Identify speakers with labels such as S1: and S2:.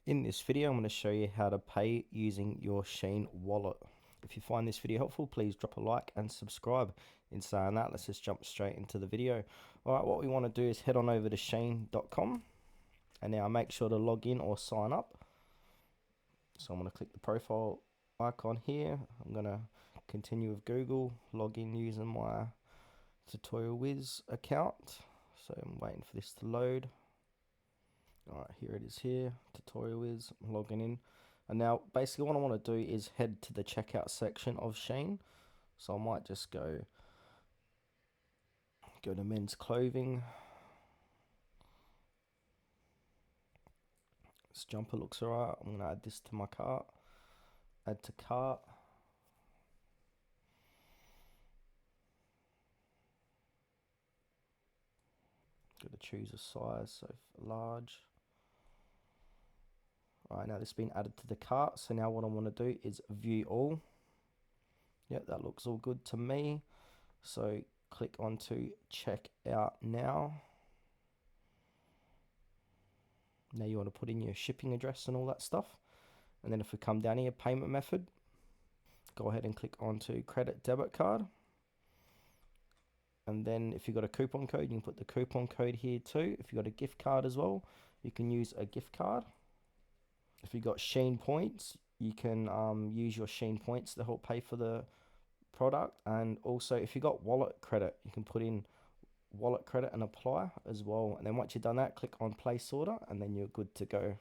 S1: In this video, I'm going to show you how to pay using your Shein wallet. If you find this video helpful, please drop a like and subscribe. In saying that, let's just jump straight into the video. Alright, what we want to do is head on over to Shein.com and now make sure to log in or sign up. So I'm going to click the profile icon here. I'm going to continue with Google, log in using my Tutorial Wiz account. So I'm waiting for this to load. Alright, here it is here, Tutorial Wiz, I'm logging in. And now basically what I want to do is head to the checkout section of Shein. So I might just go to men's clothing. This jumper looks alright. I'm going to add this to my cart. Add to cart. Got to choose a size, so large. Alright, now this has been added to the cart. So now what I want to do is view all. Yep, that looks all good to me. So click onto check out now. Now you want to put in your shipping address and all that stuff. And then if we come down here, payment method, go ahead and click onto credit debit card. And then if you've got a coupon code, you can put the coupon code here too. If you've got a gift card as well, you can use a gift card. If you've got Shein points, you can use your Shein points to help pay for the product. And also if you've got wallet credit, you can put in wallet credit and apply as well. And then once you've done that, click on place order and then you're good to go.